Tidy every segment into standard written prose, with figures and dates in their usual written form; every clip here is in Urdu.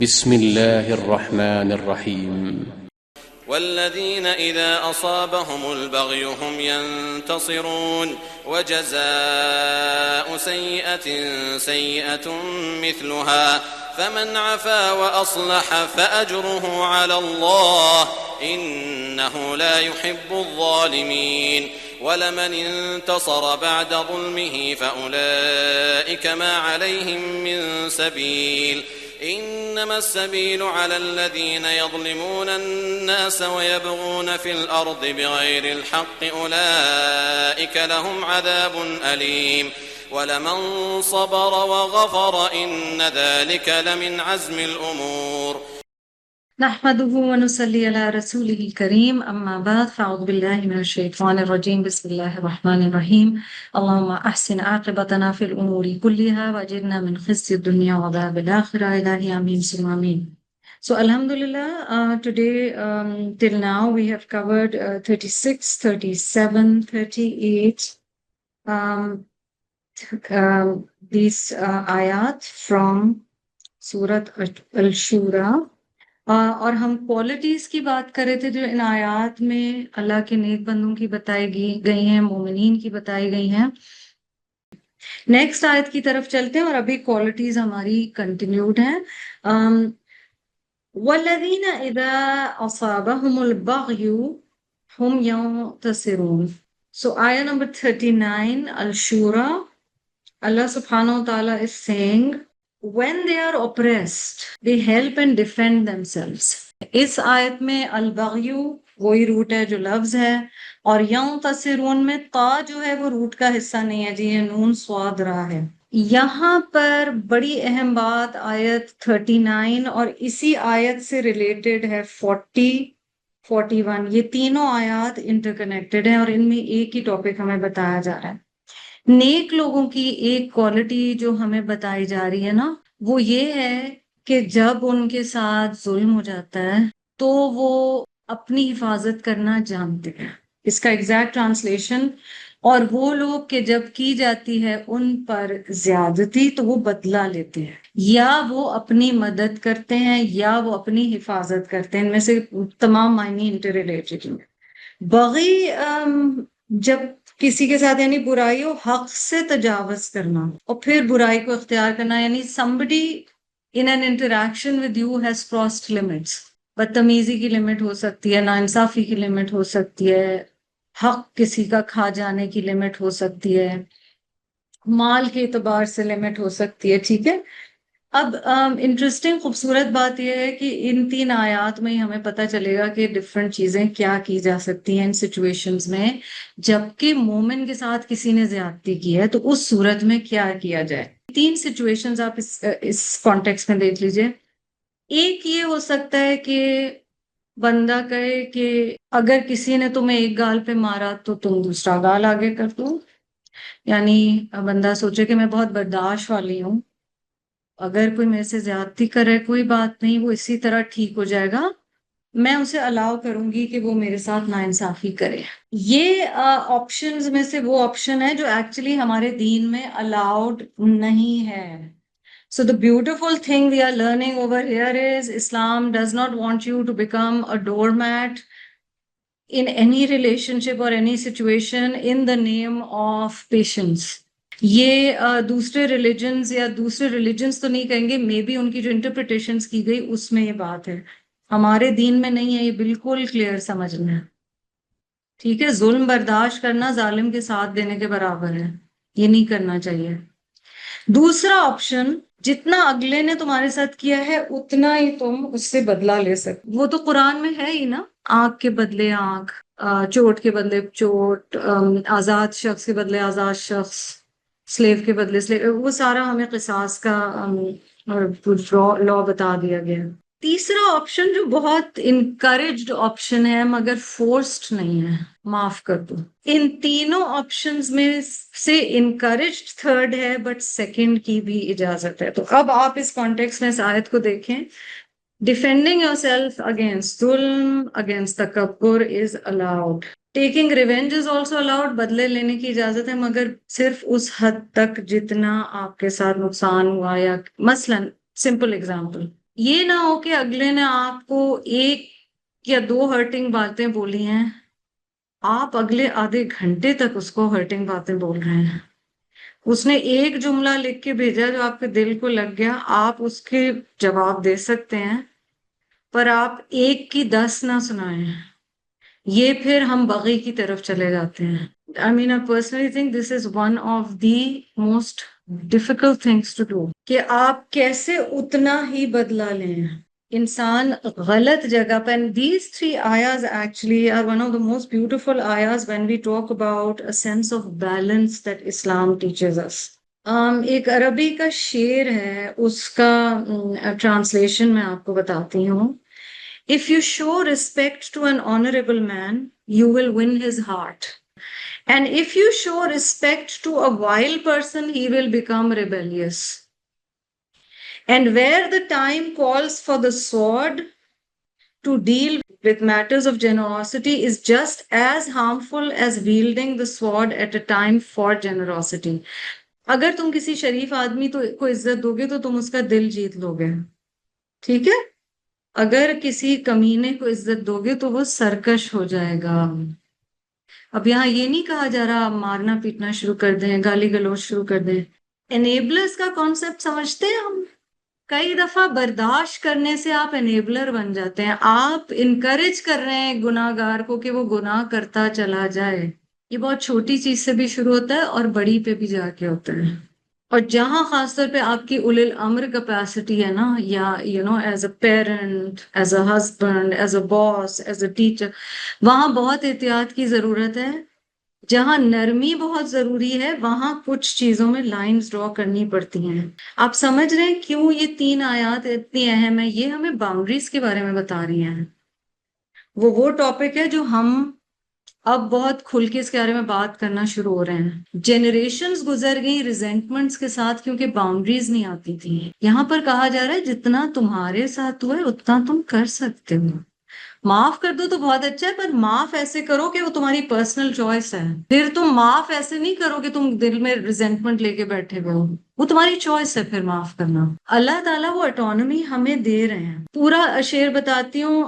بسم الله الرحمن الرحيم. والذين إذا أصابهم البغي هم ينتصرون وجزاء سيئة سيئة مثلها فمن عفا وأصلح فأجره على الله إنه لا يحب الظالمين ولمن انتصر بعد ظلمه فأولئك ما عليهم من سبيل إنما السبيل على الذين يظلمون الناس ويبغون في الأرض بغير الحق أولئك لهم عذاب أليم ولمن صبر وغفر إن ذلك لمن عزم الأمور. نحمده ونصلي على رسوله الكريم أما بعد فأعوذ بالله من الشيطان الرجيم بسم الله الرحمن الرحيم اللهم أحسن عاقبتنا في الأمور كلها وأجرنا من خزي الدنيا وعذاب الآخرة إلهي آمين ثم آمين. So Alhamdulillah, today till now we have covered 36, 37, 38 these ayat from Surat Al-Shura. اور ہم کوالٹیز کی بات کر رہے تھے جو ان آیات میں اللہ کے نیک بندوں کی بتائی گئی ہیں، مومنین کی بتائی گئی ہیں. نیکسٹ آیت کی طرف چلتے ہیں اور ابھی کوالٹیز ہماری کنٹینیوڈ ہیں. وَالَّذِينَ إِذَا أَصَابَهُمُ الْبَغْيُ هُمْ يَنْتَصِرُونَ. So ayah number 39 Al-Shura, Allah subhanahu wa ta'ala is saying when they are oppressed, they help and defend themselves. اس آیت میں البغیو وہی روٹ ہے جو لفظ ہے، اور ینتصرون میں تا جو ہے وہ روٹ کا حصہ نہیں ہے جی، یہ نون صاد را ہے. یہاں پر بڑی اہم بات آیت 39 اور اسی آیت سے ریلیٹڈ ہے 40 41. یہ تینوں آیات انٹر کنیکٹڈ ہیں اور ان میں ایک ہی ٹاپک ہمیں بتایا جا رہا ہے. نیک لوگوں کی ایک کوالٹی جو ہمیں بتائی جا رہی ہے نا، وہ یہ ہے کہ جب ان کے ساتھ ظلم ہو جاتا ہے تو وہ اپنی حفاظت کرنا جانتے ہیں. اس کا ایگزیکٹ ٹرانسلیشن، اور وہ لوگ کہ جب کی جاتی ہے ان پر زیادتی تو وہ بدلہ لیتے ہیں، یا وہ اپنی مدد کرتے ہیں یا وہ اپنی حفاظت کرتے ہیں. ان میں سے تمام معنی انٹر ریلیٹڈ ہیں. بغی جب کسی کے ساتھ یعنی برائی و حق سے تجاوز کرنا اور پھر برائی کو اختیار کرنا، یعنی somebody in an interaction with you has crossed limits. بدتمیزی کی لمٹ ہو سکتی ہے، ناانصافی کی لمٹ ہو سکتی ہے، حق کسی کا کھا جانے کی لمٹ ہو سکتی ہے، مال کے اعتبار سے لمٹ ہو سکتی ہے. ٹھیک ہے. اب انٹرسٹنگ خوبصورت بات یہ ہے کہ ان تین آیات میں ہی ہمیں پتہ چلے گا کہ ڈفرینٹ چیزیں کیا کی جا سکتی ہیں ان سچویشنز میں. جبکہ مومن کے ساتھ کسی نے زیادتی کی ہے تو اس صورت میں کیا کیا جائے. تین سچویشنز آپ اس کانٹیکس میں دیکھ لیجئے. ایک یہ ہو سکتا ہے کہ بندہ کہے کہ اگر کسی نے تمہیں ایک گال پہ مارا تو تم دوسرا گال آگے کر دو. یعنی بندہ سوچے کہ میں بہت برداشت والی ہوں، اگر کوئی میرے سے زیادتی کرے کوئی بات نہیں، وہ اسی طرح ٹھیک ہو جائے گا، میں اسے الاؤ کروں گی کہ وہ میرے ساتھ ناانصافی کرے. یہ آپشنز میں سے وہ آپشن ہے جو ایکچولی ہمارے دین میں الاؤڈ نہیں ہے. So the beautiful thing we are learning over here is Islam does not want you to become a doormat in any relationship or any situation in the name of patience. یہ دوسرے ریلیجنز یا دوسرے ریلیجنز تو نہیں کہیں گے، مے بی ان کی جو انٹرپریٹیشنز کی گئی اس میں یہ بات ہے، ہمارے دین میں نہیں ہے. یہ بالکل کلیئر سمجھنا ہے. ٹھیک ہے. ظلم برداشت کرنا ظالم کے ساتھ دینے کے برابر ہے، یہ نہیں کرنا چاہیے. دوسرا آپشن، جتنا اگلے نے تمہارے ساتھ کیا ہے اتنا ہی تم اس سے بدلہ لے سکتے. وہ تو قرآن میں ہے ہی نا، آنکھ کے بدلے آنکھ، چوٹ کے بدلے چوٹ، آزاد شخص کے بدلے آزاد شخص، سلیو کے بدلے سلیو، وہ سارا ہمیں قصاص کا لا بتا دیا گیا. تیسرا آپشن جو بہت انکریجڈ آپشن ہے مگر فورسڈ نہیں ہے، معاف کر دو. ان تینوں آپشنز میں سے انکریجڈ تھرڈ ہے بٹ سیکنڈ کی بھی اجازت ہے. تو اب آپ اس کانٹیکس میں اس آیت کو دیکھیں. ڈیفینڈنگ یور سیلف اگینسٹ ظلم، اگینسٹ تکبر is allowed. Taking revenge is also allowed, بدلے لینے کی اجازت ہے مگر صرف اس حد تک جتنا آپ کے ساتھ نقصان ہوا. یا مثلاً سمپل اگزامپل، یہ نہ ہو کہ اگلے نے آپ کو 1 یا 2 ہرٹنگ باتیں بولی ہیں، آپ اگلے آدھے گھنٹے تک اس کو ہرٹنگ باتیں بول رہے ہیں. اس نے ایک جملہ لکھ کے بھیجا جو آپ کے دل کو لگ گیا، آپ اس کے جواب دے سکتے ہیں، پر آپ 1 کی 10 نہ سنائیں. یہ پھر ہم بغی کی طرف چلے جاتے ہیں. I mean, I personally think this is one of the most difficult things to do. کہ آپ کیسے اتنا ہی بدلا لیں. انسان غلط جگہ پہ. And these 3 ayahs actually are one of the most beautiful ayahs when we talk about a sense of balance that Islam teaches us. ایک عربی کا شعر ہے، اس کا ٹرانسلیشن میں آپ کو بتاتی ہوں. If you show respect to an honorable man, you will win his heart. And if you show respect to a vile person, he will become rebellious. And where the time calls for the sword to deal with matters of generosity is just as harmful as wielding the sword at a time for generosity. اگر تم کسی شریف آدمی کو عزت دو گے تو تم اس کا دل جیت لو گے، ٹھیک ہے؟ اگر کسی کمینے کو عزت دو گے تو وہ سرکش ہو جائے گا. اب یہاں یہ نہیں کہا جا رہا آپ مارنا پیٹنا شروع کر دیں، گالی گلوچ شروع کر دیں. انیبلرز کا کانسیپٹ سمجھتے ہیں ہم؟ کئی دفعہ برداشت کرنے سے آپ انیبلر بن جاتے ہیں. آپ انکریج کر رہے ہیں گناہ گار کو کہ وہ گناہ کرتا چلا جائے. یہ بہت چھوٹی چیز سے بھی شروع ہوتا ہے اور بڑی پہ بھی جا کے ہوتا ہے. اور جہاں خاص طور پہ آپ کی اولل الامر کیپیسٹی ہے نا، یا as a parent, as a husband, as a boss, as a teacher, وہاں بہت احتیاط کی ضرورت ہے. جہاں نرمی بہت ضروری ہے وہاں کچھ چیزوں میں لائنز ڈرا کرنی پڑتی ہیں. آپ سمجھ رہے ہیں کیوں یہ 3 آیات اتنی اہم ہیں؟ یہ ہمیں باؤنڈریز کے بارے میں بتا رہی ہیں. وہ ٹاپک ہے جو ہم اب بہت کھل کے اس کے بارے میں بات کرنا شروع ہو رہے ہیں. جنریشنز گزر گئی ریزنٹمنٹس کے ساتھ کیونکہ باؤنڈریز نہیں آتی تھی. یہاں پر کہا جا رہا ہے جتنا تمہارے ساتھ ہوا ہے اتنا تم کر سکتے ہو. معاف کر دو تو بہت اچھا ہے، پر معاف ایسے کرو کہ وہ تمہاری پرسنل چوائس ہے. پھر تم معاف ایسے نہیں کرو کہ تم دل میں ریزنٹمنٹ لے کے بیٹھے ہوئے ہو، وہ تمہاری چوائس ہے پھر معاف کرنا. اللہ تعالیٰ وہ اٹانومی ہمیں دے رہے ہیں. پورا شعر بتاتی ہوں،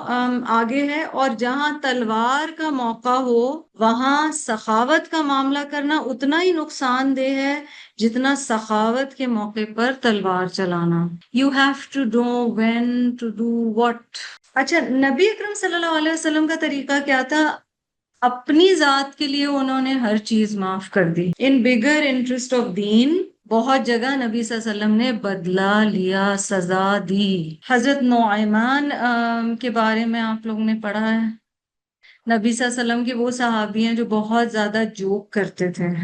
آگے ہے، اور جہاں تلوار کا موقع ہو وہاں سخاوت کا معاملہ کرنا اتنا ہی نقصان دہ ہے جتنا سخاوت کے موقع پر تلوار چلانا. You have to know when to do what. اچھا، نبی اکرم صلی اللہ علیہ وسلم کا طریقہ کیا تھا؟ اپنی ذات کے لیے انہوں نے ہر چیز معاف کر دی. ان بگر انٹرسٹ آف دین بہت جگہ نبی صلی اللہ علیہ وسلم نے بدلہ لیا، سزا دی. حضرت نعمان کے بارے میں آپ لوگوں نے پڑھا ہے. نبی صلی اللہ علیہ وسلم کے وہ صحابی ہیں جو بہت زیادہ جوک کرتے تھے،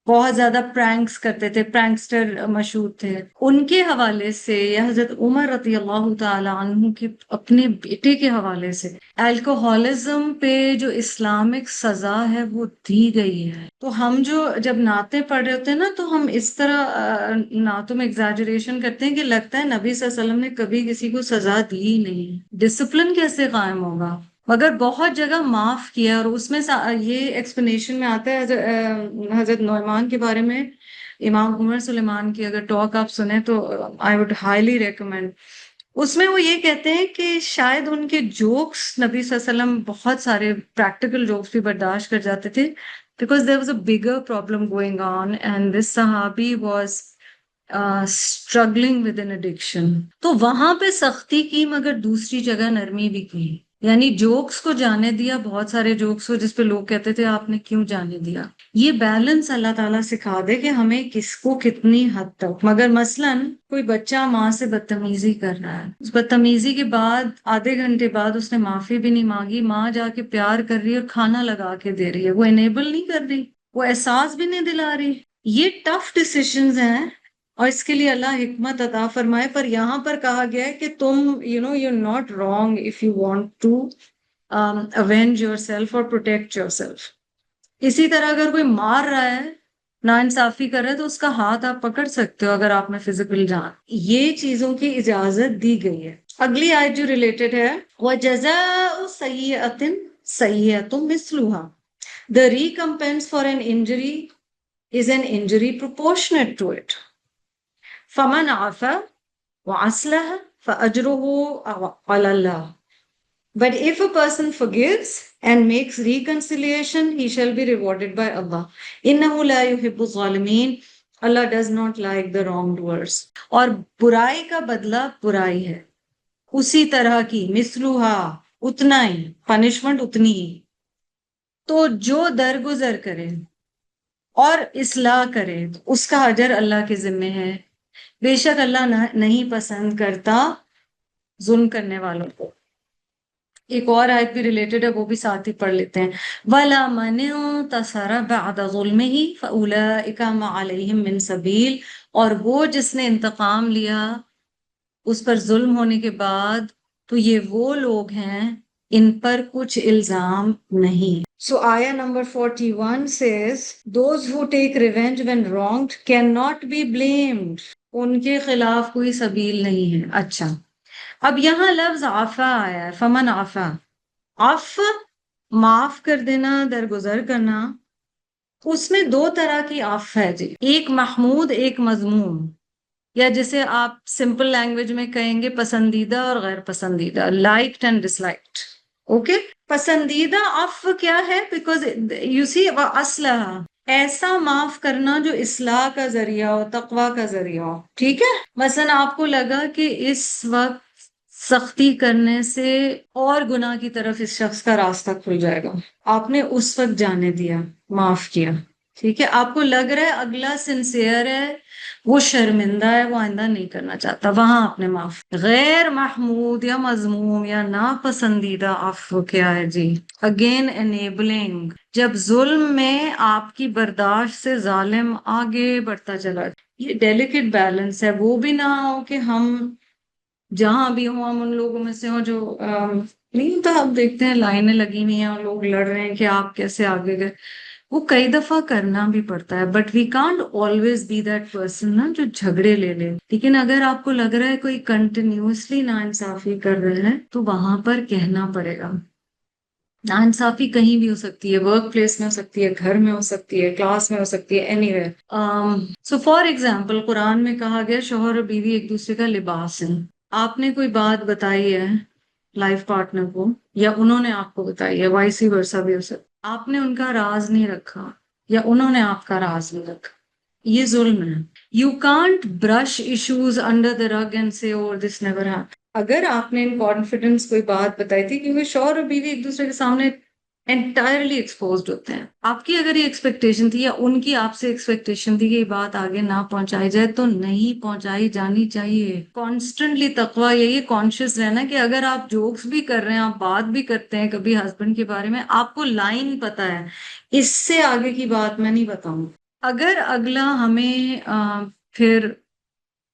بہت زیادہ پرینکس کرتے تھے، پرینکسٹر مشہور تھے. ان کے حوالے سے یا حضرت عمر رضی اللہ تعالی عنہ کے اپنے بیٹے کے حوالے سے الکوہولزم پہ جو اسلامک سزا ہے وہ دی گئی ہے. تو ہم جو جب نعتیں پڑھ رہے ہوتے ہیں نا تو ہم اس طرح نعتوں میں ایگزیجریشن کرتے ہیں کہ لگتا ہے نبی صلی اللہ علیہ وسلم نے کبھی کسی کو سزا دی ہی نہیں. ڈسپلن کیسے قائم ہوگا؟ مگر بہت جگہ معاف کیا. اور اس میں یہ ایکسپلینیشن میں آتا ہے حضرت نعمان کے بارے میں. امام عمر سلیمان کی اگر ٹاک آپ سنیں تو آئی وڈ ہائیلی ریکمینڈ. اس میں وہ یہ کہتے ہیں کہ شاید ان کے جوکس نبی صلی اللہ علیہ وسلم بہت سارے پریکٹیکل جوکس بھی برداشت کر جاتے تھے because there was a bigger problem going on and this sahabi was struggling with an addiction. تو وہاں پہ سختی کی مگر دوسری جگہ نرمی بھی کی. یعنی جوکس کو جانے دیا، بہت سارے جوکس کو جس پہ لوگ کہتے تھے آپ نے کیوں جانے دیا. یہ بیلنس اللہ تعالیٰ سکھا دے کہ ہمیں کس کو کتنی حد تک. مگر مثلاً کوئی بچہ ماں سے بدتمیزی کر رہا ہے، اس بدتمیزی کے بعد آدھے گھنٹے بعد اس نے معافی بھی نہیں مانگی، ماں جا کے پیار کر رہی ہے اور کھانا لگا کے دے رہی ہے، وہ انیبل نہیں کر رہی، وہ احساس بھی نہیں دلا رہی. یہ ٹف ڈیسیشنز ہیں اور اس کے لیے اللہ حکمت عطا فرمائے. پر یہاں پر کہا گیا ہے کہ تم you're not wrong if you want to avenge yourself or protect yourself. اسی طرح اگر کوئی مار رہا ہے، ناانصافی کر رہا ہے، تو اس کا ہاتھ آپ پکڑ سکتے ہو اگر آپ میں فزیکل جان. یہ چیزوں کی اجازت دی گئی ہے. اگلی آیت جو ریلیٹڈ ہے وَجَزَاءُ سَيِّئَةٍ سَيِّئَةٌ مِثْلُهَا. The recompense for an injury is an injury proportionate to it. فَمَنْ عَفَا وَأَصْلَحَ فَأَجْرُهُ عَلَى اللَّهِ. But if a person forgives and makes reconciliation, he shall be rewarded by Allah. إِنَّهُ لَا يُحِبُّ الظَّالِمِينَ. Allah does not like the wrongdoers. اور برائی کا بدلہ برائی ہے، اسی طرح کی، مثلوہا، اتنا ہی، پنشمنٹ اتنی ہی. تو جو درگزر کرے اور اصلاح کرے تو اس کا اجر اللہ کے ذمے ہے. بے شک اللہ نہیں پسند کرتا ظلم کرنے والوں کو. ایک اور آیت بھی ریلیٹڈ ہے، وہ بھی ساتھ ہی پڑھ لیتے ہیں. وَلَا مَنِ انتَصَرَ بَعْدَ ظُلْمِهِ فَأُولَٰئِكَ مَا عَلَيْهِم مِّن سَبِيلٍ. اور وہ جس نے انتقام لیا اس پر ظلم ہونے کے بعد، تو یہ وہ لوگ ہیں ان پر کچھ الزام نہیں. So ayah number 41 says, those who take revenge when wronged cannot be blamed. ان کے خلاف کوئی سبیل نہیں ہے. اچھا، اب یہاں لفظ عفا آیا ہے، فمن عفا. عفو معاف کر دینا، درگزر کرنا. اس میں دو طرح کی عفو ہے جی، ایک محمود، ایک مذموم، یا جسے آپ سمپل لینگویج میں کہیں گے پسندیدہ اور غیر پسندیدہ، liked and disliked. Okay, پسندیدہ عفو کیا ہے؟ بیکاز یو سی اصلح، ایسا معاف کرنا جو اصلاح کا ذریعہ ہو، تقوی کا ذریعہ ہو. ٹھیک ہے، مثلا آپ کو لگا کہ اس وقت سختی کرنے سے اور گناہ کی طرف اس شخص کا راستہ کھل جائے گا، آپ نے اس وقت جانے دیا، معاف کیا. ٹھیک ہے، آپ کو لگ رہا ہے اگلا سنسیئر ہے، وہ شرمندہ ہے، وہ آئندہ نہیں کرنا چاہتا، وہاں آپ نے معاف. غیر محمود یا مذموم یا ناپسندیدہ عفو کیا ہے جی؟ اگین انیبلنگ، جب ظلم میں آپ کی برداشت سے ظالم آگے بڑھتا چلا. یہ ڈیلیکیٹ بیلنس ہے، وہ بھی نہ ہو کہ ہم جہاں بھی ہوں ہم ان لوگوں میں سے ہوں جو نہیں ہوتا، آپ دیکھتے ہیں لائنیں لگی نہیں ہیں اور لوگ لڑ رہے ہیں کہ آپ کیسے آگے گئے. وہ کئی دفعہ کرنا بھی پڑتا ہے، but we can't always be that person نا جو جھگڑے لے لے. لیکن اگر آپ کو لگ رہا ہے کوئی کنٹینیوسلی ناانصافی کر رہے ہیں تو وہاں پر کہنا پڑے گا. ناانصافی کہیں بھی ہو سکتی ہے، ورک پلیس میں ہو سکتی ہے، گھر میں ہو سکتی ہے، کلاس میں ہو سکتی ہے، anywhere. So for example قرآن میں کہا گیا شوہر اور بیوی ایک دوسرے کا لباس ہے. آپ نے کوئی بات بتائی ہے لائف پارٹنر کو، یا انہوں نے آپ کو بتائی ہے، وائس ورسا بھی ہو سکتا. آپ نے ان کا راز نہیں رکھا یا انہوں نے آپ کا راز نہیں رکھا، یہ ظلم ہے. You can't brush issues under the Rig and سے اور دس نیور ہیپن. اگر آپ نے ان کانفیڈنس کوئی بات بتائی تھی، کیونکہ شوہر اور بیوی ایک دوسرے کے سامنے انٹائرلی ایکسپوزڈ ہوتے ہیں. آپ کی اگر یہ ایکسپیکٹیشن تھی یا ان کی آپ سے ایکسپیکٹیشن تھی کہ یہ بات آگے نہ پہنچائی جائے تو نہیں پہنچائی جانی چاہیے. کانسٹنٹلی تقویٰ یہی کانشیس رہنا کہ اگر آپ جوکس بھی کر رہے ہیں، آپ بات بھی کرتے ہیں کبھی ہسبینڈ کے بارے میں، آپ کو لائن پتہ ہے اس سے آگے کی بات میں نہیں بتاؤں. اگر اگلا ہمیں پھر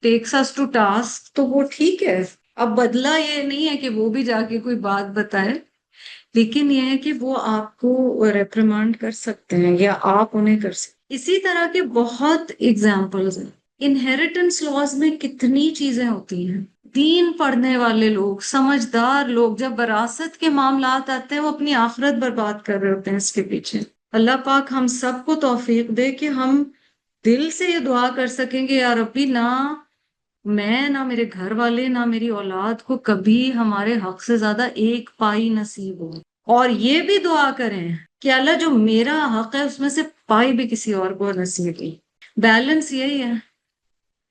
ٹیکس اس ٹو ٹاسک تو وہ ٹھیک ہے. اب بدلہ یہ نہیں ہے کہ وہ بھی جا کے کوئی بات بتائے، لیکن یہ ہے کہ وہ آپ کو ریپریمانڈ کر سکتے ہیں یا آپ انہیں کر سکتے. اسی طرح کے بہت ایگزامپلز ہیں. انہیریٹنس لاز میں کتنی چیزیں ہوتی ہیں. دین پڑھنے والے لوگ، سمجھدار لوگ، جب وراثت کے معاملات آتے ہیں وہ اپنی آخرت برباد کر رہے ہوتے ہیں اس کے پیچھے. اللہ پاک ہم سب کو توفیق دے کہ ہم دل سے یہ دعا کر سکیں گے، یا ربی نہ میں، نہ میرے گھر والے، نہ میری اولاد کو کبھی ہمارے حق سے زیادہ ایک پائی نصیب ہو. اور یہ بھی دعا کریں کہ اللہ جو میرا حق ہے اس میں سے پائی بھی کسی اور کو نصیب ہو. بیلنس یہی ہے،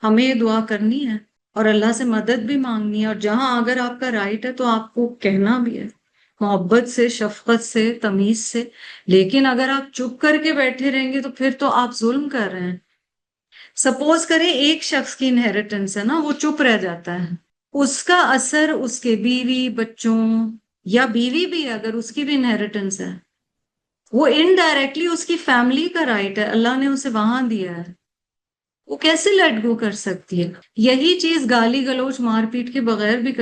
ہمیں یہ دعا کرنی ہے اور اللہ سے مدد بھی مانگنی ہے. اور جہاں اگر آپ کا رائٹ ہے تو آپ کو کہنا بھی ہے، محبت سے، شفقت سے، تمیز سے. لیکن اگر آپ چپ کر کے بیٹھے رہیں گے تو پھر تو آپ ظلم کر رہے ہیں. سپوز کریں ایک شخص کی انہیریٹنس ہے نا، وہ چپ رہ جاتا ہے، اس کا اثر اس کے بیوی، بچوں، یا بیوی بھی اگر اس کی بھی انہیریٹنس ہے، وہ انڈائریکٹلی اس کی فیملی کا رائٹ ہے، اللہ نے اسے وہاں دیا ہے، وہ کیسے لیٹ گو کر سکتی ہے؟ یہی چیز گالی گلوچ مار پیٹ کے بغیر بھی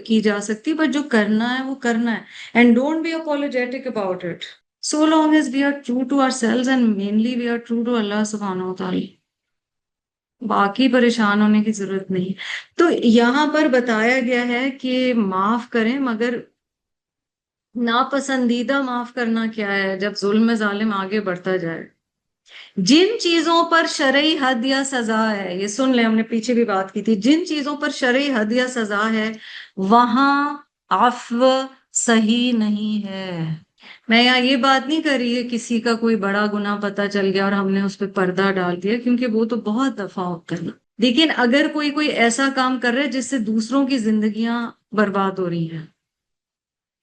کی جا سکتی، بٹ جو کرنا ہے وہ کرنا ہے. And don't be apologetic about it so long as we are true to ourselves and mainly we are true to Allah سبحانہ وتعالی. باقی پریشان ہونے کی ضرورت نہیں. تو یہاں پر بتایا گیا ہے کہ معاف کریں، مگر ناپسندیدہ معاف کرنا کیا ہے؟ جب ظلم میں ظالم آگے بڑھتا جائے. جن چیزوں پر شرعی حد یا سزا ہے، یہ سن لیں، ہم نے پیچھے بھی بات کی تھی، جن چیزوں پر شرعی حد یا سزا ہے وہاں عفو صحیح نہیں ہے۔ میں یہاں یہ بات نہیں کر رہی ہے کسی کا کوئی بڑا گناہ پتہ چل گیا اور ہم نے اس پہ پردہ ڈال دیا، کیونکہ وہ تو بہت دفعہ ہوتا ہے۔ لیکن اگر کوئی ایسا کام کر رہا ہے جس سے دوسروں کی زندگیاں برباد ہو رہی ہیں،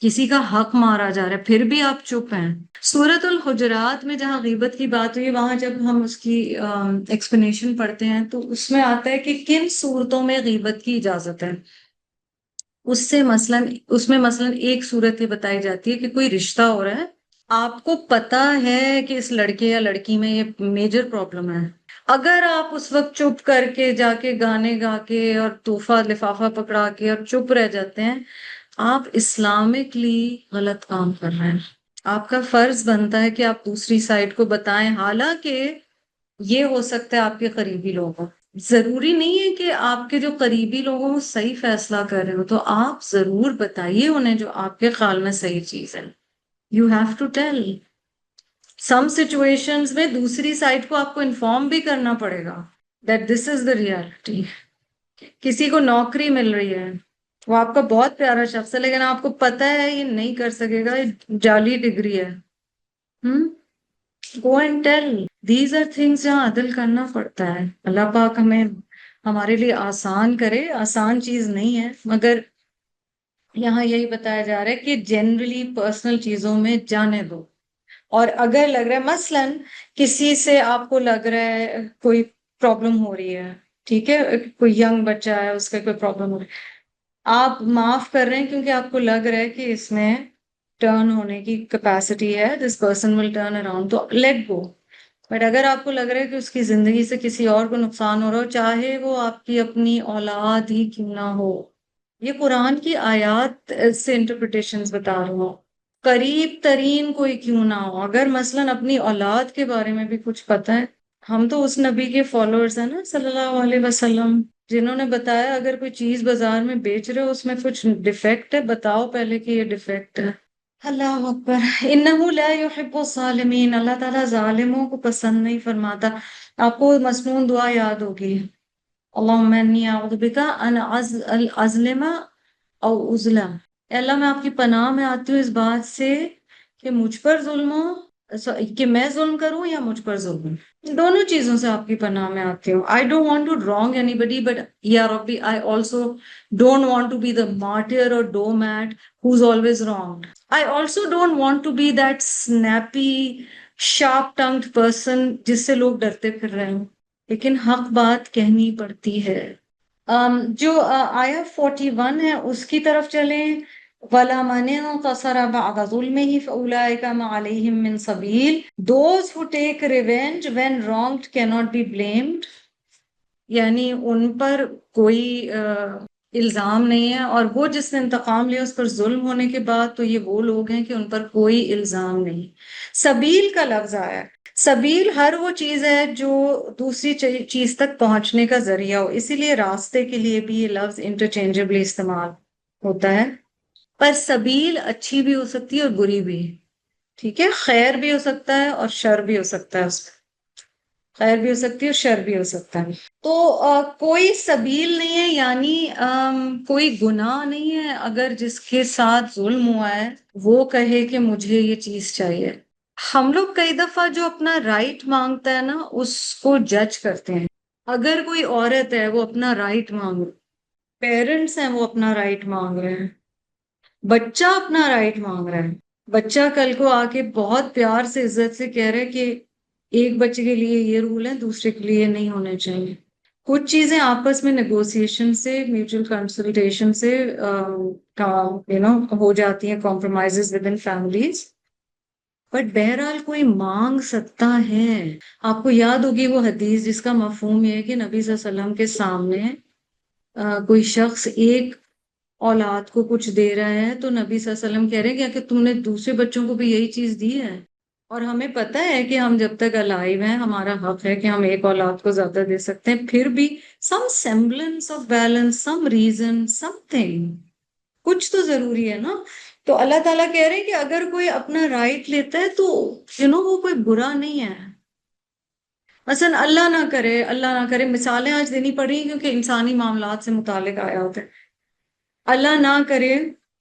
کسی کا حق مارا جا رہا ہے، پھر بھی آپ چپ ہیں۔ سورۃ الحجرات میں جہاں غیبت کی بات ہوئی، وہاں جب ہم اس کی ایکسپلینیشن پڑھتے ہیں تو اس میں آتا ہے کہ کن صورتوں میں غیبت کی اجازت ہے۔ اس میں مثلاً ایک صورت یہ بتائی جاتی ہے کہ کوئی رشتہ ہو رہا ہے، آپ کو پتا ہے کہ اس لڑکے یا لڑکی میں یہ میجر پرابلم ہے، اگر آپ اس وقت چپ کر کے جا کے گانے گا کے اور تحفہ لفافہ پکڑا کے اور چپ رہ جاتے ہیں، آپ اسلامکلی غلط کام کر رہے ہیں۔ آپ کا فرض بنتا ہے کہ آپ دوسری سائڈ کو بتائیں، حالانکہ یہ ہو سکتا ہے آپ کے قریبی لوگ ہوں۔ ضروری نہیں ہے کہ آپ کے جو قریبی لوگ ہوں وہ صحیح فیصلہ کر رہے ہو، تو آپ ضرور بتائیے انہیں جو آپ کے خیال میں صحیح چیز ہے۔ You have to tell. Some situations میں دوسری سائڈ کو آپ کو انفارم بھی کرنا پڑے گا that this is the reality. کسی کو نوکری مل رہی ہے، وہ آپ کا بہت پیارا شخص ہے، لیکن آپ کو پتا ہے یہ نہیں کر سکے گا، یہ جعلی ڈگری ہے، go and tell. These are things جہاں عدل کرنا پڑتا ہے۔ اللہ پاک ہمیں ہمارے لیے آسان کرے، آسان چیز نہیں ہے، مگر یہاں یہی بتایا جا رہا ہے کہ جنرلی پرسنل چیزوں میں جانے دو۔ اور اگر لگ رہا ہے مثلاً کسی سے آپ کو لگ رہا ہے کوئی پرابلم ہو رہی ہے، ٹھیک ہے، کوئی ینگ بچہ ہے اس کا کوئی پرابلم ہو رہی ہے، آپ معاف کر رہے ہیں کیونکہ آپ کو لگ رہا ہے کہ اس میں ٹرن ہونے کی کیپیسٹی ہے، this person will turn around, تو لیٹ گو۔ بٹ اگر آپ کو لگ رہا ہے کہ اس کی زندگی سے کسی اور کو نقصان ہو رہا ہو، چاہے وہ آپ کی اپنی اولاد ہی کیوں نہ ہو، یہ قرآن کی آیات سے انٹرپریٹیشنز بتا رہا ہوں، قریب ترین کوئی کیوں نہ ہو، اگر مثلاً اپنی اولاد کے بارے میں بھی کچھ پتہ ہے، ہم تو اس نبی کے فالوورز ہیں نا صلی اللہ علیہ وسلم، جنہوں نے بتایا اگر کوئی چیز بازار میں بیچ رہے ہو اس میں کچھ ڈیفیکٹ ہے، بتاؤ پہلے کہ یہ ڈیفیکٹ ہے۔ اللہ اکبر۔ انہ لا یحب الظالمین، اللہ تعالیٰ ظالموں کو پسند نہیں فرماتا۔ آپ کو مسنون دعا یاد ہوگی، اللہم انی اعوذ بک ان اظلم او اظلم، اے اللہ میں آپ کی پناہ میں آتی ہوں اس بات سے کہ مجھ پر ظلم ہو، کہ میں ظلم کروں یا مجھ پر ظلم ہو، دونوں چیزوں سے آپ کی پناہ میں آتی ہوں۔ I don't want to wrong anybody, but یا ربی I also don't want to be the martyr or doormat who's always wronged. I also don't want to be that snappy, sharp-tongued person جس سے لوگ ڈرتے پھر رہے ہیں، لیکن حق بات کہنی پڑتی ہے۔ جو آیا 41 ہے اس کی طرف چلیں، وَلَا مَنِ انْتَصَرَ بَعْدَ ظُلْمِهِ فَأُولَٰئِكَ مَا عَلَيْهِم مِّن سَبِيلٍ۔ Those who take revenge when wronged cannot be blamed، یعنی ان پر کوئی الزام نہیں ہے، اور وہ جس نے انتقام لیا اس پر ظلم ہونے کے بعد تو یہ وہ لوگ ہیں کہ ان پر کوئی الزام نہیں۔ سبیل کا لفظ آیا ہے، سبیل ہر وہ چیز ہے جو دوسری چیز تک پہنچنے کا ذریعہ ہو، اسی لیے راستے کے لیے بھی یہ لفظ انٹرچینجبلی استعمال ہوتا ہے۔ پر سبیل اچھی بھی ہو سکتی ہے اور بری بھی، ٹھیک ہے، خیر بھی ہو سکتا ہے اور شر بھی ہو سکتا ہے، اس میں خیر بھی ہو سکتی ہے اور شر بھی ہو سکتا ہے۔ تو کوئی سبیل نہیں ہے، یعنی کوئی گناہ نہیں ہے اگر جس کے ساتھ ظلم ہوا ہے وہ کہے کہ مجھے یہ چیز چاہیے۔ ہم لوگ کئی دفعہ جو اپنا رائٹ مانگتا ہے نا اس کو جج کرتے ہیں۔ اگر کوئی عورت ہے وہ اپنا رائٹ مانگ رہی، پیرنٹس ہیں وہ اپنا رائٹ مانگ رہے ہیں، بچہ اپنا رائٹ مانگ رہا ہے، بچہ کل کو آ کے بہت پیار سے عزت سے کہہ رہا ہے کہ ایک بچے کے لیے یہ رول ہے دوسرے کے لیے نہیں ہونے چاہیے۔ کچھ چیزیں آپس میں نیگوسیشن سے، میوچل کنسلٹیشن سے ہو جاتی ہیں، compromises with in families, but بہرحال کوئی مانگ سکتا ہے۔ آپ کو یاد ہوگی وہ حدیث جس کا مفہوم یہ ہے کہ نبی صلی اللہ علیہ وسلم کے سامنے کوئی شخص ایک اولاد کو کچھ دے رہا ہے تو نبی صلی اللہ علیہ وسلم کہہ رہے ہیں کیا کہ تم نے دوسرے بچوں کو بھی یہی چیز دی ہے؟ اور ہمیں پتہ ہے کہ ہم جب تک الائیو ہیں ہمارا حق ہے کہ ہم ایک اولاد کو زیادہ دے سکتے ہیں، پھر بھی some semblance of balance, some reason, some thing, کچھ تو ضروری ہے نا۔ تو اللہ تعالیٰ کہہ رہے ہیں کہ اگر کوئی اپنا رائٹ لیتا ہے تو وہ کوئی برا نہیں ہے، مثلا اللہ نہ کرے مثالیں آج دینی پڑی کیونکہ انسانی معاملات سے متعلق آیا ہوتا ہے. اللہ نہ کرے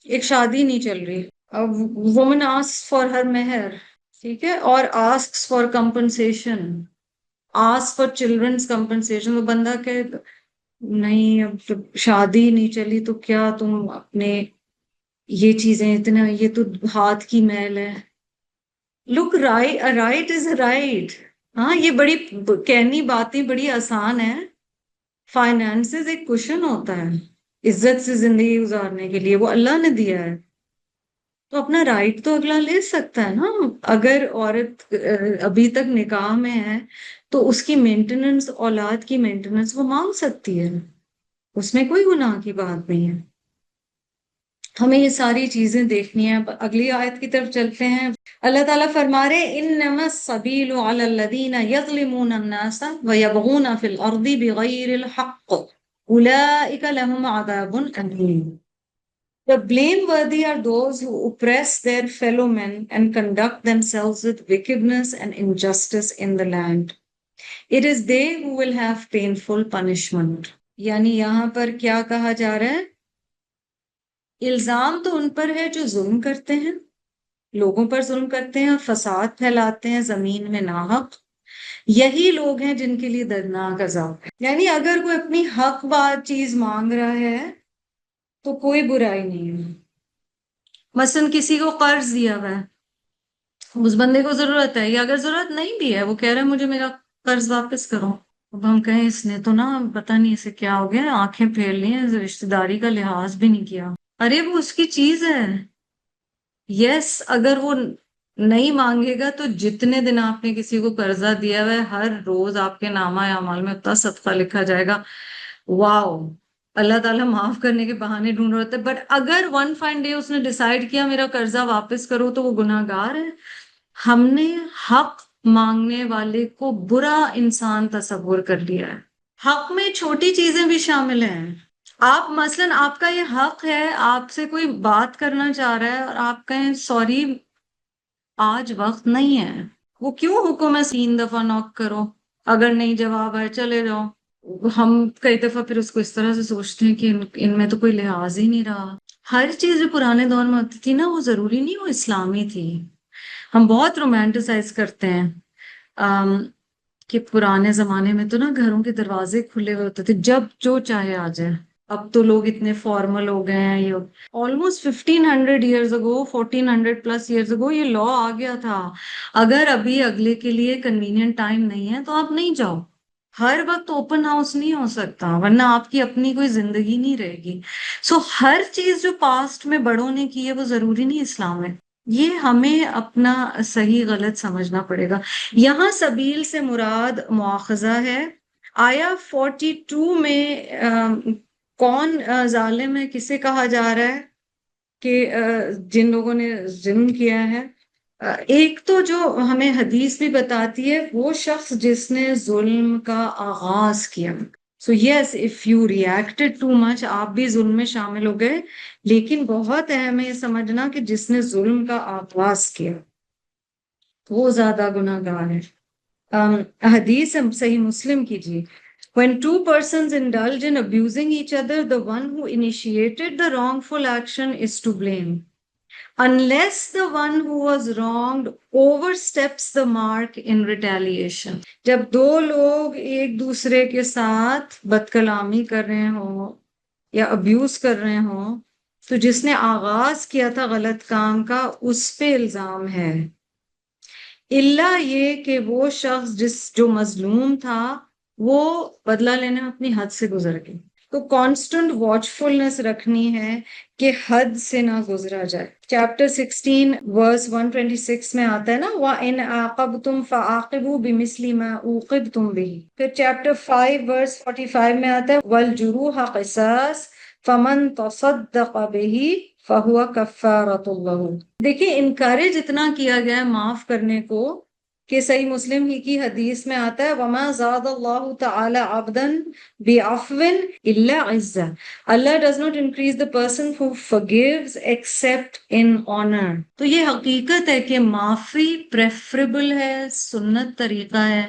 ایک شادی نہیں چل رہی، وومن آسک فار ہر مہر، ٹھیک ہے، اور asks for compensation, ask for children's compensation. وہ بندہ کہ نہیں اب جب شادی نہیں چلی تو کیا تم اپنے یہ چیزیں اتنا، یہ تو ہاتھ کی میل ہے. لک رائٹ از رائٹ. ہاں یہ بڑی کہنی باتیں بڑی آسان ہے. فائنانسز ایک کوشن ہوتا ہے عزت سے زندگی گزارنے کے لیے، وہ اللہ نے دیا ہے، تو اپنا رائٹ تو اگلا لے سکتا ہے نا. اگر عورت ابھی تک نکاح میں ہے تو اس کی مینٹیننس، اولاد کی مینٹیننس وہ مانگ سکتی ہے، اس میں کوئی گناہ کی بات نہیں ہے. ہمیں یہ ساری چیزیں دیکھنی ہیں. اگلی آیت کی طرف چلتے ہیں. اللہ تعالیٰ فرما رہے انما السبیل علی الذین یظلمون الناس ویبغون فی الارض بغیر الحق اولئک لهم عذاب الیم. The blameworthy are those who oppress their fellow men and conduct themselves with wickedness and injustice in the land. It is they who will have painful punishment. یعنی یہاں پر کیا کہا جا رہا ہے؟ الزام تو ان پر ہے جو ظلم کرتے ہیں، لوگوں پر ظلم کرتے ہیں، فساد پھیلاتے ہیں زمین میں ناحق. یہی لوگ ہیں جن کے لیے دردناک عذاب ہے. یعنی اگر کوئی اپنی حق بات چیز مانگ رہا ہے تو کوئی برائی نہیں ہے. مثلا کسی کو قرض دیا ہوا ہے، اس بندے کو ضرورت ہے، یا اگر ضرورت نہیں بھی ہے وہ کہہ رہا ہے مجھے میرا قرض واپس کرو، اب ہم کہیں اس نے تو نا پتہ نہیں اسے کیا ہو گیا، آنکھیں پھیر لی ہیں، رشتہ داری کا لحاظ بھی نہیں کیا. ارے وہ اس کی چیز ہے. یس اگر وہ نہیں مانگے گا تو جتنے دن آپ نے کسی کو قرضہ دیا ہوا ہے ہر روز آپ کے نامہ اعمال میں اتنا صدقہ لکھا جائے گا. واو، اللہ تعالیٰ معاف کرنے کے بہانے ڈھونڈ رہے ہوتے. بٹ اگر ون فائن ڈے اس نے ڈیسائیڈ کیا میرا قرضہ واپس کرو تو وہ گناہ گار ہے. ہم نے حق مانگنے والے کو برا انسان تصور کر لیا ہے. حق میں چھوٹی چیزیں بھی شامل ہیں. آپ مثلاً آپ کا یہ حق ہے، آپ سے کوئی بات کرنا چاہ رہا ہے اور آپ کہیں سوری آج وقت نہیں ہے، وہ کیوں حکم ہے 3 دفعہ نوک کرو، اگر نہیں جواب آئے چلے جاؤ. ہم کئی دفعہ پھر اس کو اس طرح سے سوچتے ہیں کہ ان میں تو کوئی لحاظ ہی نہیں رہا. ہر چیز جو پرانے دور میں ہوتی تھی نا وہ ضروری نہیں وہ اسلامی تھی. ہم بہت رومانٹیسائز کرتے ہیں کہ پرانے زمانے میں تو نا گھروں کے دروازے کھلے ہوئے ہوتے تھے، جب جو چاہے آ جائے. اب تو لوگ اتنے فارمل ہو گئے ہیں. یہ almost 1500 years ago, 1400 plus years ago یہ لا آ گیا تھا. اگر ابھی اگلے کے لیے کنوینئنٹ ٹائم نہیں ہے تو آپ نہیں جاؤ. ہر وقت اوپن ہاؤس نہیں ہو سکتا ورنہ آپ کی اپنی کوئی زندگی نہیں رہے گی. سو ہر چیز جو پاسٹ میں بڑوں نے کی ہے وہ ضروری نہیں اسلام میں. یہ ہمیں اپنا صحیح غلط سمجھنا پڑے گا. یہاں سبیل سے مراد مواخذہ ہے. آیا 42 میں کون ظالم ہے، کسے کہا جا رہا ہے کہ جن لوگوں نے ظلم کیا ہے؟ ایک تو جو ہمیں حدیث بھی بتاتی ہے وہ شخص جس نے ظلم کا آغاز کیا. So yes if you reacted too much, آپ بھی ظلم میں شامل ہو گئے، لیکن بہت اہم ہے یہ سمجھنا کہ جس نے ظلم کا آغاز کیا وہ زیادہ گناہ گار ہے. حدیث صحیح مسلم کی جی. When two persons indulge in abusing each other, the one who initiated the wrongful action is to blame, unless the one who was wronged oversteps the mark in retaliation. جب دو لوگ ایک دوسرے کے ساتھ بد کلامی کر رہے ہوں یا ابیوز کر رہے ہوں تو جس نے آغاز کیا تھا غلط کام کا اس پہ الزام ہے، الا یہ کہ وہ شخص جو مظلوم تھا وہ بدلہ لینے میں اپنی حد سے گزر گئی. تو کانسٹنٹ واچفلنس رکھنی ہے کہ حد سے نہ گزرا جائے. چیپٹر 16 ورس 126 میں آتا ہے نا وَإِنْ عَاقَبْتُمْ فَعَاقِبُوا بِمِثْلِ مَا عُوقِبْتُمْ بِهِ. پھر چیپٹر 5 ورس 45 میں آتا ہے وَالْجُرُوحَ قِصَاصٌ فَمَنْ تَصَدَّقَ بِهِ فَهُوَ كَفَّارَةٌ لَهُ. دیکھیں انکریج اتنا کیا گیا ہے معاف کرنے کو کہ صحیح مسلم ہی کی حدیث میں آتا ہے وَمَا زَادَ اللَّهُ تَعَالَى عَبْدًا بِعَفْوٍ إِلَّا عِزًّا. Allah does not increase the person who forgives except in honor. تو یہ حقیقت ہے کہ معافی پریفریبل ہے، سنت طریقہ ہے.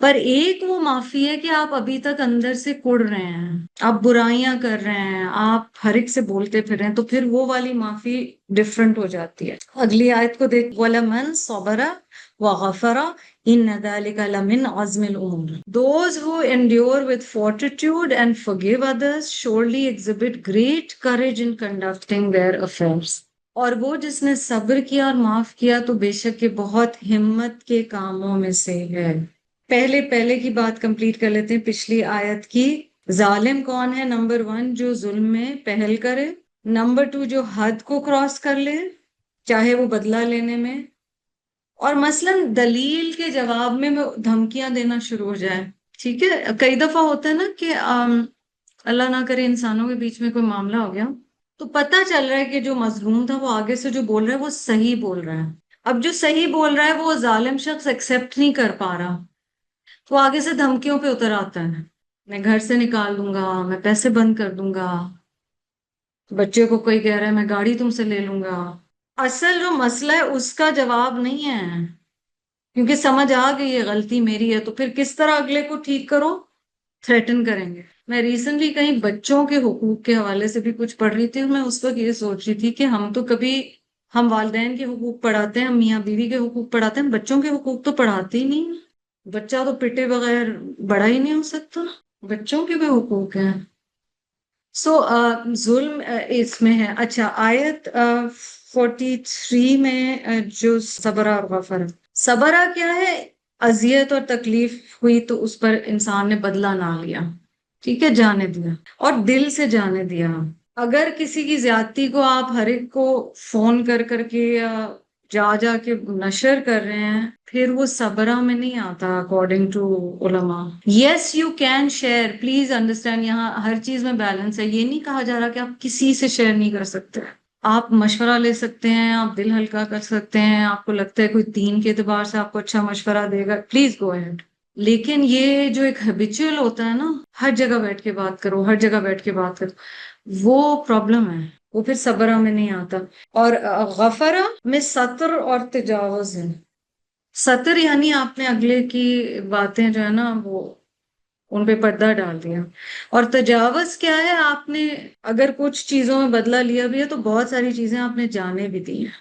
پر ایک وہ معافی ہے کہ آپ ابھی تک اندر سے کڑ رہے ہیں، آپ برائیاں کر رہے ہیں، آپ ہر ایک سے بولتے پھر رہے ہیں، تو پھر وہ والی معافی ڈفرنٹ ہو جاتی ہے۔ اگلی آیت کو دیکھ، وَلَمَنْ صَبَرَ وَغَفَرَ إِنَّ ذَلِكَ لَمِنْ عَزْمِ الْأُمُورِ Those who endure with fortitude and forgive others surely exhibit great courage in conducting their affairs. اور وہ جس نے صبر کیا اور معاف کیا تو بے شک یہ بہت ہمت کے کاموں میں سے ہے۔ پہلے کی بات کمپلیٹ کر لیتے ہیں پچھلی آیت کی۔ ظالم کون ہے؟ نمبر 1 جو ظلم میں پہل کرے، نمبر 2 جو حد کو کراس کر لے چاہے وہ بدلہ لینے میں، اور مثلا دلیل کے جواب میں وہ دھمکیاں دینا شروع ہو جائے۔ ٹھیک ہے، کئی دفعہ ہوتا ہے نا کہ اللہ نہ کرے انسانوں کے بیچ میں کوئی معاملہ ہو گیا تو پتہ چل رہا ہے کہ جو مظلوم تھا وہ آگے سے جو بول رہا ہے وہ صحیح بول رہا ہے، اب جو صحیح بول رہا ہے وہ ظالم شخص ایکسیپٹ نہیں کر پا رہا، تو آگے سے دھمکیوں پہ اتر آتا ہے، میں گھر سے نکال دوں گا، میں پیسے بند کر دوں گا، بچے کو کوئی کہہ رہا ہے میں گاڑی تم سے لے لوں گا۔ اصل جو مسئلہ ہے اس کا جواب نہیں ہے، کیونکہ سمجھ آ گئی ہے غلطی میری ہے، تو پھر کس طرح اگلے کو ٹھیک کرو؟ تھریٹن کریں گے۔ میں ریسنٹلی کہیں بچوں کے حقوق کے حوالے سے بھی کچھ پڑھ رہی تھی، اور میں اس وقت یہ سوچ رہی تھی کہ ہم تو کبھی ہم والدین کے حقوق پڑھاتے ہیں، ہم میاں بیوی کے حقوق پڑھاتے ہیں، بچوں کے حقوق تو پڑھاتے ہی نہیں۔ بچہ تو پٹے بغیر بڑا ہی نہیں ہو سکتا، بچوں کے بھی حقوق ہیں۔ سو ظلم اس میں ہے۔ اچھا، آیت 43 میں جو صبرہ اور غفر، صبرہ کیا ہے؟ اذیت اور تکلیف ہوئی تو اس پر انسان نے بدلہ نہ لیا، ٹھیک ہے، جانے دیا اور دل سے جانے دیا۔ اگر کسی کی زیادتی کو آپ ہر ایک کو فون کر کر کے یا جا کے نشر کر رہے ہیں، پھر وہ صبرہ میں نہیں آتا اکارڈنگ ٹو علماء۔ Yes you can share, please understand, یہاں ہر چیز میں بیلنس ہے، یہ نہیں کہا جا رہا کہ آپ کسی سے شیئر نہیں کر سکتے، آپ مشورہ لے سکتے ہیں، آپ دل ہلکا کر سکتے ہیں، آپ کو لگتا ہے کوئی دین کے اعتبار سے آپ کو اچھا مشورہ دے گا، پلیز گو اہیڈ۔ لیکن یہ جو ایک ہیبیچول ہوتا ہے نا، ہر جگہ بیٹھ کے بات کرو، ہر جگہ بیٹھ کے بات کرو، وہ پرابلم ہے، وہ پھر صبرہ میں نہیں آتا۔ اور غفرہ میں ستر اور تجاوز ہے۔ ستر یعنی آپ نے اگلے کی باتیں جو ہے نا وہ ان پہ پردہ ڈال دیا، اور تجاوز کیا ہے؟ آپ نے اگر کچھ چیزوں میں بدلہ لیا بھی ہے تو بہت ساری چیزیں آپ نے جانے بھی دی ہیں۔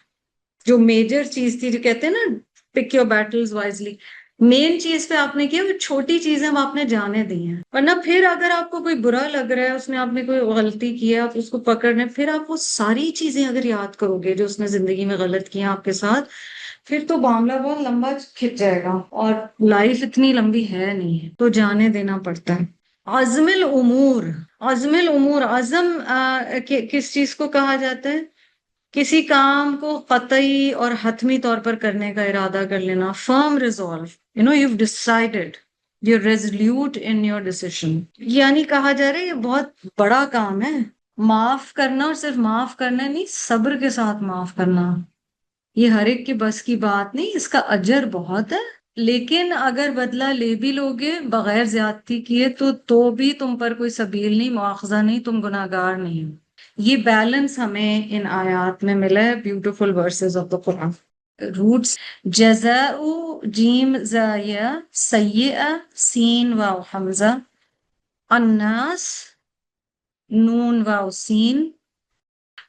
جو میجر چیز تھی، جو کہتے ہیں نا پک یور بیٹلز وائزلی، مین چیز پہ آپ نے کیا، وہ چھوٹی چیزیں آپ نے جانے دی ہیں۔ ورنہ پھر اگر آپ کو کوئی برا لگ رہا ہے، اس نے آپ نے کوئی غلطی کی ہے، آپ اس کو پکڑ رہے ہیں، پھر آپ وہ ساری چیزیں اگر یاد کرو گے جو اس نے زندگی میں غلط کی ہیں آپ کے ساتھ، پھر تو معاملہ بہت لمبا کھنچ جائے گا، اور لائف اتنی لمبی ہے نہیں ہے، تو جانے دینا پڑتا ہے۔ عزم الامور، عزم الامور، عزم کس چیز کو کہا جاتا ہے؟ کسی کام کو قطعی اور حتمی طور پر کرنے کا ارادہ کر لینا، فرم resolve, you've decided, you're resolute in your decision۔ یعنی کہا جا رہا ہے یہ بہت بڑا کام ہے، معاف کرنا، اور صرف معاف کرنا نہیں، صبر کے ساتھ معاف کرنا، یہ ہر ایک کے بس کی بات نہیں، اس کا اجر بہت ہے، لیکن اگر بدلہ لے بھی لوگے بغیر زیادتی کیے تو بھی تم پر کوئی سبیل نہیں، مواخذہ نہیں، تم گناہگار نہیں۔ یہ بیلنس ہمیں ان آیات میں ملا ہے، beautiful verses of the Quran. Roots جزاء، جیم زایا، سیئہ، سین واو حمزہ، الناس، نون واو سین،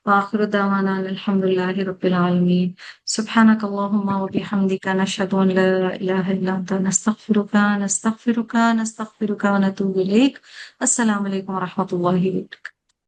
وآخر دعوانا الحمد لله رب العالمين۔ سبحانك اللهم وبحمدك نشهد أن لا إله إلا أنت نستغفرك ونتوب إليك۔ السلام عليكم ورحمة الله وبركاته۔